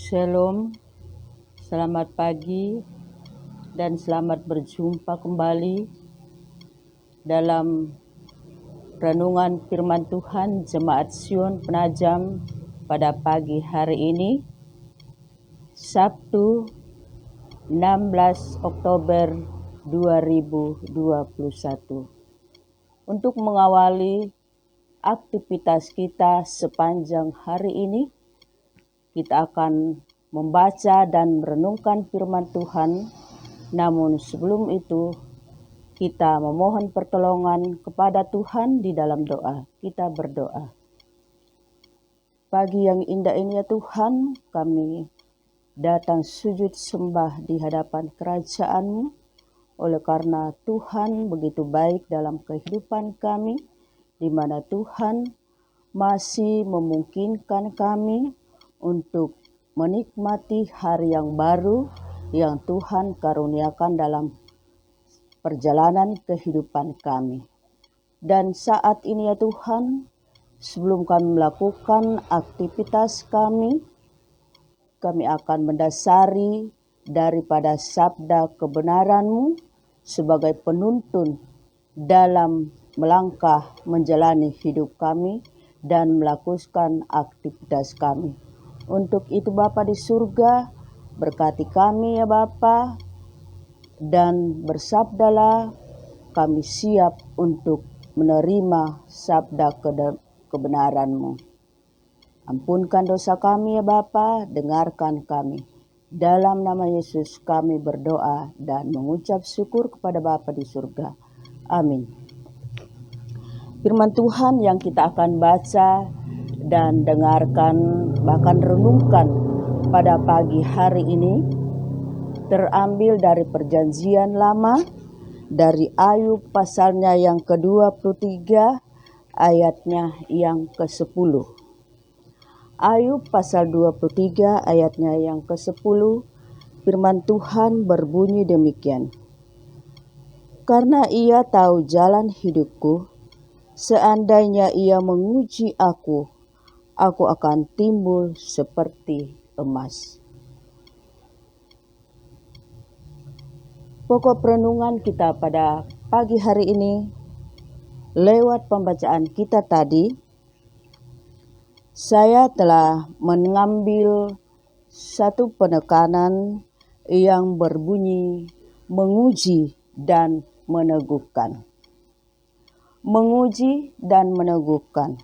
Shalom, selamat pagi dan selamat berjumpa kembali dalam renungan firman Tuhan Jemaat Sion Penajam pada pagi hari ini, Sabtu 16 Oktober 2021. Untuk mengawali aktivitas kita sepanjang hari ini, kita akan membaca dan merenungkan firman Tuhan. Namun sebelum itu, kita memohon pertolongan kepada Tuhan di dalam doa. Kita berdoa. Pagi yang indah ini ya Tuhan, kami datang sujud sembah di hadapan kerajaan-Mu, oleh karena Tuhan begitu baik dalam kehidupan kami, di mana Tuhan masih memungkinkan kami untuk menikmati hari yang baru yang Tuhan karuniakan dalam perjalanan kehidupan kami. Dan saat ini ya Tuhan, sebelum kami melakukan aktivitas kami akan mendasari daripada sabda kebenaran-Mu sebagai penuntun dalam melangkah menjalani hidup kami dan melakukan aktivitas kami. Untuk itu Bapa di surga, berkati kami ya Bapa, dan bersabdalah, kami siap untuk menerima sabda kebenaran-Mu. Ampunkan dosa kami ya Bapa, dengarkan kami. Dalam nama Yesus kami berdoa dan mengucap syukur kepada Bapa di surga. Amin. Firman Tuhan yang kita akan baca dan dengarkan, bahkan renungkan pada pagi hari ini, terambil dari Perjanjian Lama, dari Ayub pasalnya yang ke-23, ayatnya yang ke-10. Ayub pasal 23 ayatnya yang ke-10, firman Tuhan berbunyi demikian. Karena Ia tahu jalan hidupku, seandainya Ia menguji aku akan timbul seperti emas. Pokok renungan kita pada pagi hari ini, lewat pembacaan kita tadi, saya telah mengambil satu penekanan yang berbunyi menguji dan meneguhkan. Menguji dan meneguhkan.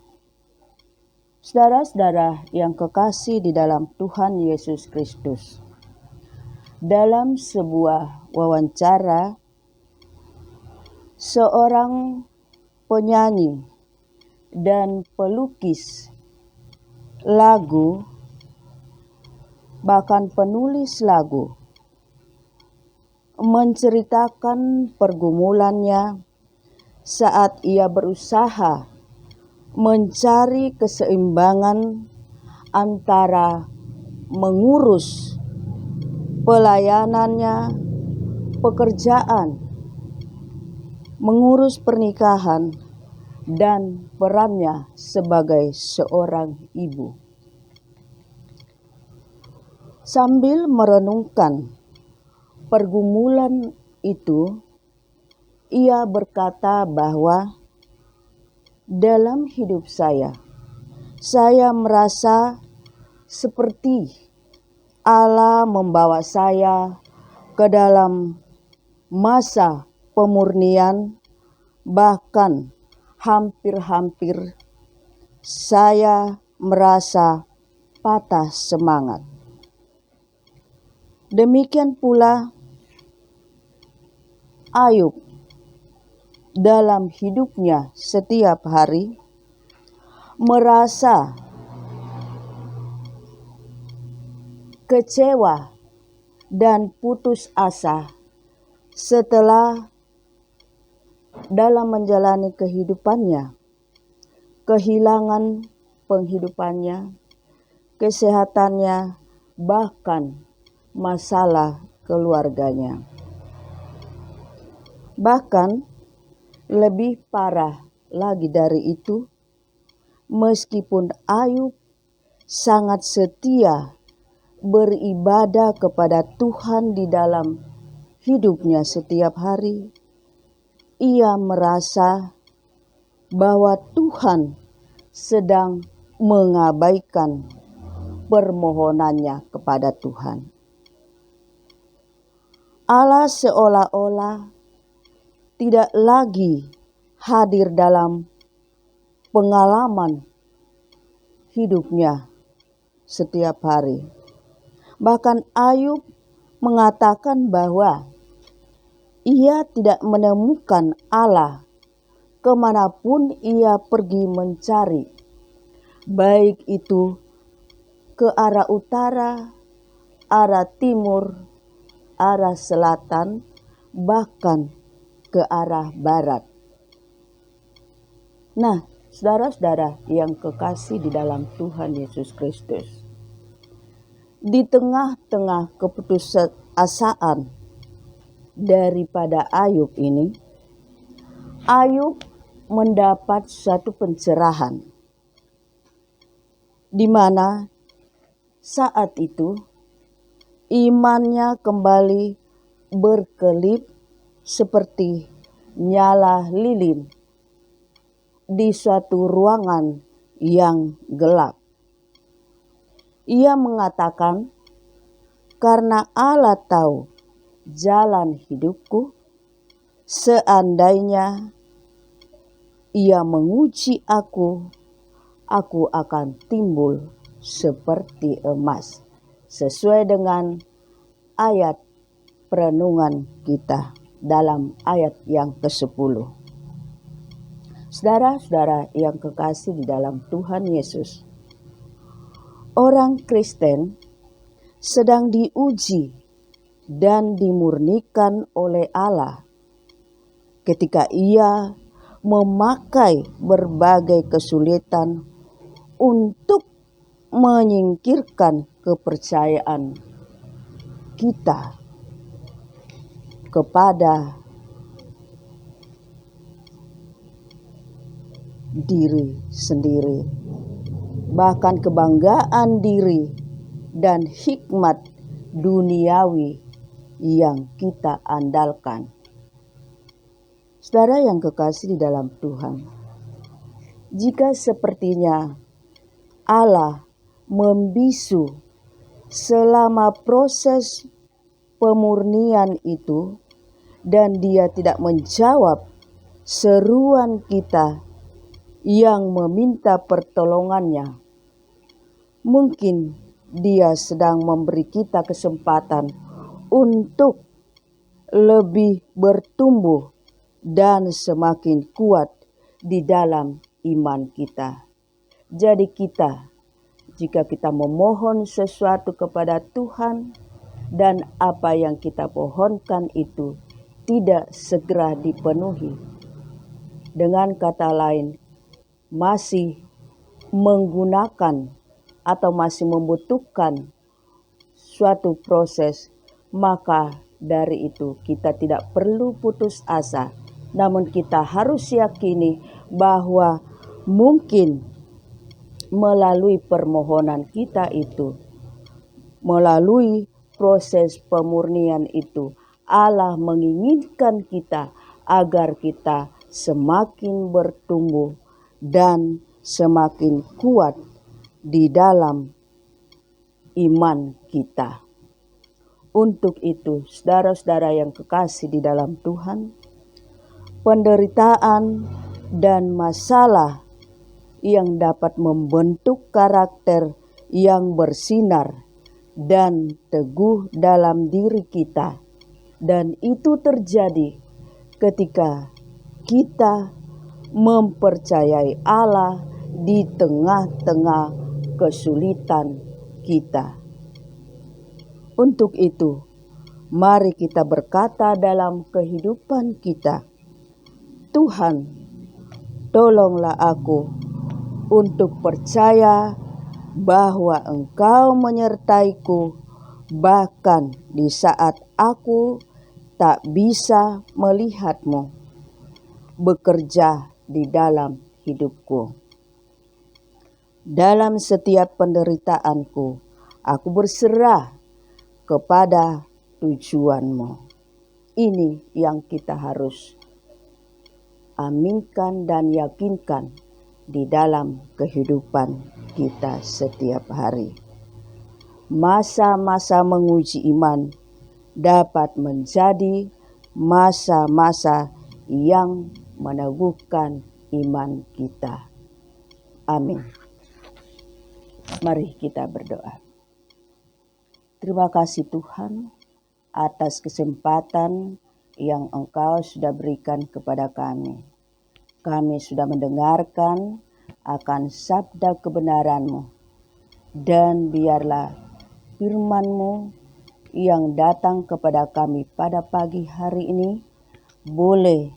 Saudara-saudara yang kekasih di dalam Tuhan Yesus Kristus, dalam sebuah wawancara, seorang penyanyi dan pelukis lagu, bahkan penulis lagu, menceritakan pergumulannya saat ia berusaha mencari keseimbangan antara mengurus pelayanannya, pekerjaan, mengurus pernikahan, dan perannya sebagai seorang ibu. Sambil merenungkan pergumulan itu, ia berkata bahwa dalam hidup saya merasa seperti Allah membawa saya ke dalam masa pemurnian, bahkan hampir-hampir saya merasa patah semangat. Demikian pula Ayub dalam hidupnya setiap hari merasa kecewa dan putus asa setelah dalam menjalani kehidupannya, kehilangan penghidupannya, kesehatannya, bahkan masalah keluarganya. Bahkan lebih parah lagi dari itu, meskipun Ayub sangat setia beribadah kepada Tuhan di dalam hidupnya setiap hari, ia merasa bahwa Tuhan sedang mengabaikan permohonannya kepada Tuhan. Allah seolah-olah tidak lagi hadir dalam pengalaman hidupnya setiap hari. Bahkan Ayub mengatakan bahwa ia tidak menemukan Allah kemanapun ia pergi mencari, baik itu ke arah utara, arah timur, arah selatan, bahkan ke arah barat. Nah, saudara-saudara yang kekasih di dalam Tuhan Yesus Kristus, di tengah-tengah keputusasaan daripada Ayub ini, Ayub mendapat satu pencerahan, di mana saat itu imannya kembali berkelip seperti nyala lilin di suatu ruangan yang gelap. Ia mengatakan, "Karena Allah tahu jalan hidupku, seandainya ia menguji aku akan timbul seperti emas." Sesuai dengan ayat perenungan kita dalam ayat yang ke-10. Saudara-saudara yang kekasih di dalam Tuhan Yesus, orang Kristen sedang diuji dan dimurnikan oleh Allah ketika ia memakai berbagai kesulitan untuk menyingkirkan kepercayaan kita kepada diri sendiri, bahkan kebanggaan diri dan hikmat duniawi yang kita andalkan. Saudara yang kekasih di dalam Tuhan, jika sepertinya Allah membisu selama proses pemurnian itu dan Dia tidak menjawab seruan kita yang meminta pertolongannya, mungkin Dia sedang memberi kita kesempatan untuk lebih bertumbuh dan semakin kuat di dalam iman kita. Jadi jika kita memohon sesuatu kepada Tuhan dan apa yang kita pohonkan itu tidak segera dipenuhi, dengan kata lain, masih menggunakan atau masih membutuhkan suatu proses, maka dari itu kita tidak perlu putus asa, namun kita harus yakini bahwa mungkin melalui permohonan kita itu, melalui proses pemurnian itu, Allah menginginkan kita agar kita semakin bertumbuh dan semakin kuat di dalam iman kita. Untuk itu, saudara-saudara yang kekasih di dalam Tuhan, penderitaan dan masalah yang dapat membentuk karakter yang bersinar dan teguh dalam diri kita, dan itu terjadi ketika kita mempercayai Allah di tengah-tengah kesulitan kita. Untuk itu, mari kita berkata dalam kehidupan kita, "Tuhan, tolonglah aku untuk percaya bahwa Engkau menyertaiku bahkan di saat aku tak bisa melihat-Mu bekerja di dalam hidupku. Dalam setiap penderitaanku, Aku berserah kepada tujuanmu. Ini yang kita harus aminkan dan yakinkan di dalam kehidupan kita setiap hari. Masa-masa menguji iman dapat menjadi masa-masa yang meneguhkan iman kita. Amin. Mari kita berdoa. Terima kasih Tuhan atas kesempatan yang Engkau sudah berikan kepada kami. Kami sudah mendengarkan akan sabda kebenaran-Mu, dan biarlah firman-Mu yang datang kepada kami pada pagi hari ini boleh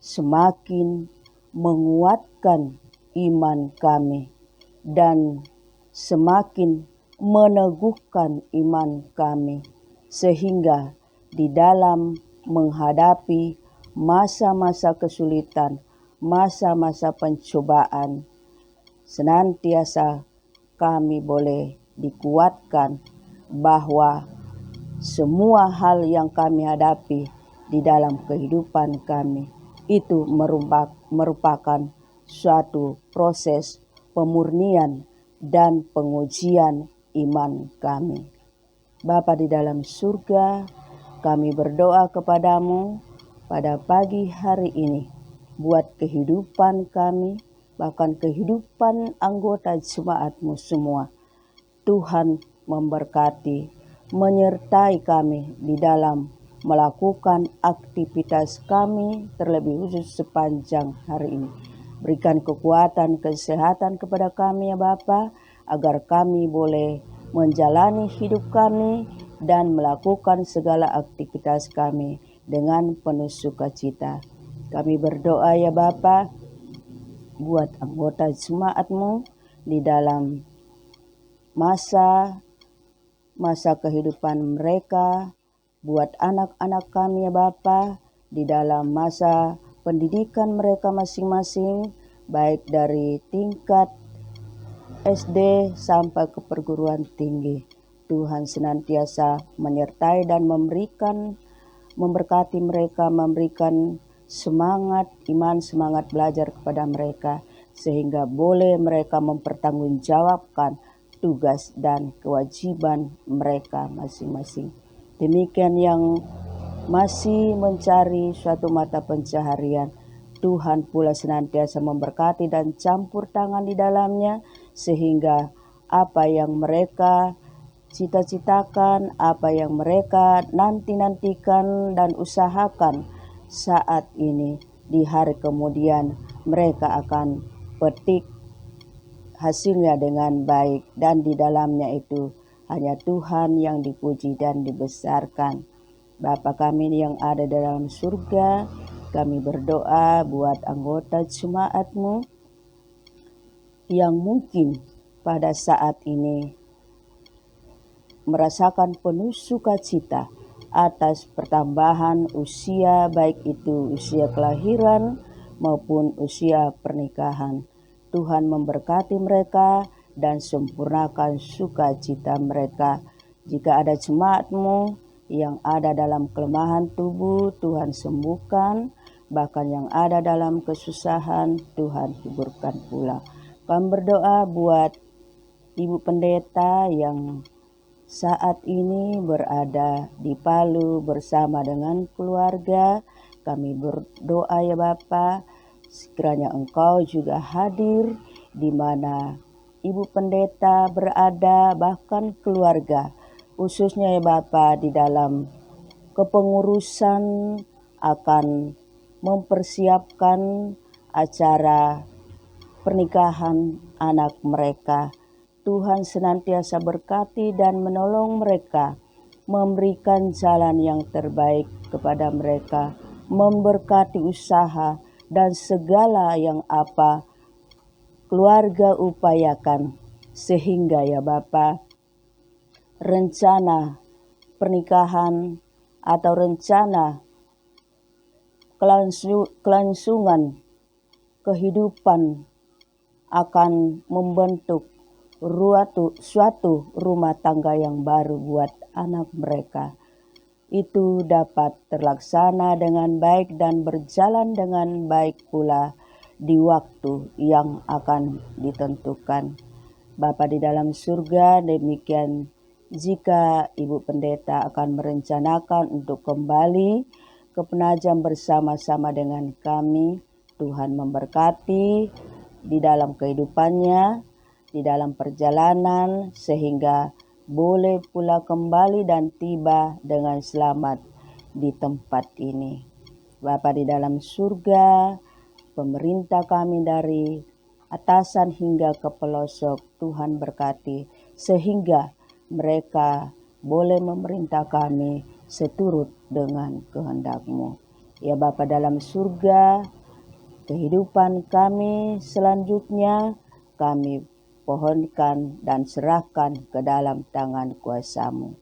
semakin menguatkan iman kami dan semakin meneguhkan iman kami, sehingga di dalam menghadapi masa-masa kesulitan, masa-masa pencobaan, senantiasa kami boleh dikuatkan bahwa semua hal yang kami hadapi di dalam kehidupan kami itu merupakan suatu proses pemurnian dan pengujian iman kami. Bapa di dalam surga, kami berdoa kepadamu pada pagi hari ini buat kehidupan kami, bahkan kehidupan anggota jemaat-Mu semua. Tuhan memberkati, menyertai kami di dalam melakukan aktivitas kami, terlebih khusus sepanjang hari ini. Berikan kekuatan, kesehatan kepada kami ya Bapa, agar kami boleh menjalani hidup kami dan melakukan segala aktivitas kami dengan penuh sukacita. Kami berdoa ya Bapa buat anggota jemaat-Mu di dalam masa kehidupan mereka, buat anak-anak kami ya Bapa di dalam masa pendidikan mereka masing-masing, baik dari tingkat SD sampai ke perguruan tinggi. Tuhan senantiasa menyertai dan memberkati mereka, memberikan semangat iman, semangat belajar kepada mereka, sehingga boleh mereka mempertanggungjawabkan tugas dan kewajiban mereka masing-masing. Demikian yang masih mencari suatu mata pencaharian, Tuhan pula senantiasa memberkati dan campur tangan di dalamnya, sehingga apa yang mereka cita-citakan, apa yang mereka nantikan dan usahakan saat ini, di hari kemudian mereka akan petik hasilnya dengan baik, dan di dalamnya itu hanya Tuhan yang dipuji dan dibesarkan. Bapa kami yang ada dalam surga, kami berdoa buat anggota jemaat-Mu yang mungkin pada saat ini merasakan penuh sukacita atas pertambahan usia, baik itu usia kelahiran maupun usia pernikahan. Tuhan memberkati mereka dan sempurnakan sukacita mereka. Jika ada jemaat-Mu yang ada dalam kelemahan tubuh, Tuhan sembuhkan. Bahkan yang ada dalam kesusahan, Tuhan hiburkan pula. Kami berdoa buat Ibu Pendeta yang saat ini berada di Palu bersama dengan keluarga. Kami berdoa ya Bapa, sekiranya Engkau juga hadir di mana Ibu Pendeta berada, bahkan keluarga, khususnya ya Bapa di dalam kepengurusan akan mempersiapkan acara pernikahan anak mereka. Tuhan senantiasa berkati dan menolong mereka, memberikan jalan yang terbaik kepada mereka, memberkati usaha dan segala yang apa keluarga upayakan, sehingga ya Bapa, rencana pernikahan atau rencana kelangsungan kehidupan akan membentuk suatu rumah tangga yang baru buat anak mereka. Itu dapat terlaksana dengan baik dan berjalan dengan baik pula di waktu yang akan ditentukan. Bapa di dalam surga, demikian jika Ibu Pendeta akan merencanakan untuk kembali ke Penajam bersama-sama dengan kami, Tuhan memberkati di dalam kehidupannya, di dalam perjalanan, sehingga boleh pula kembali dan tiba dengan selamat di tempat ini. Bapa di dalam surga, pemerintah kami dari atasan hingga ke pelosok, Tuhan berkati, sehingga mereka boleh memerintah kami seturut dengan kehendak-Mu. Ya Bapa dalam surga, kehidupan kami selanjutnya kami pohonkan dan serahkan ke dalam tangan kuasa-Mu.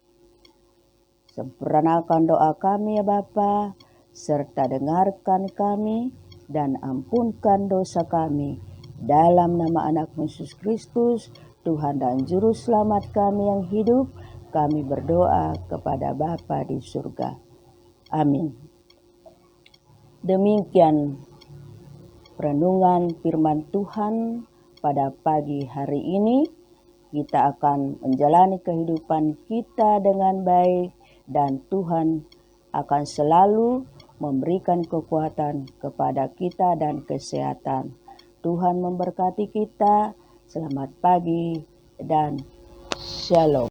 Sempurnakan doa kami ya Bapa, serta dengarkan kami dan ampunkan dosa kami. Dalam nama anak Yesus Kristus, Tuhan dan Juru Selamat kami yang hidup, kami berdoa kepada Bapa di surga. Amin. Demikian renungan firman Tuhan pada pagi hari ini. Kita akan menjalani kehidupan kita dengan baik dan Tuhan akan selalu memberikan kekuatan kepada kita dan kesehatan. Tuhan memberkati kita. Selamat pagi dan shalom.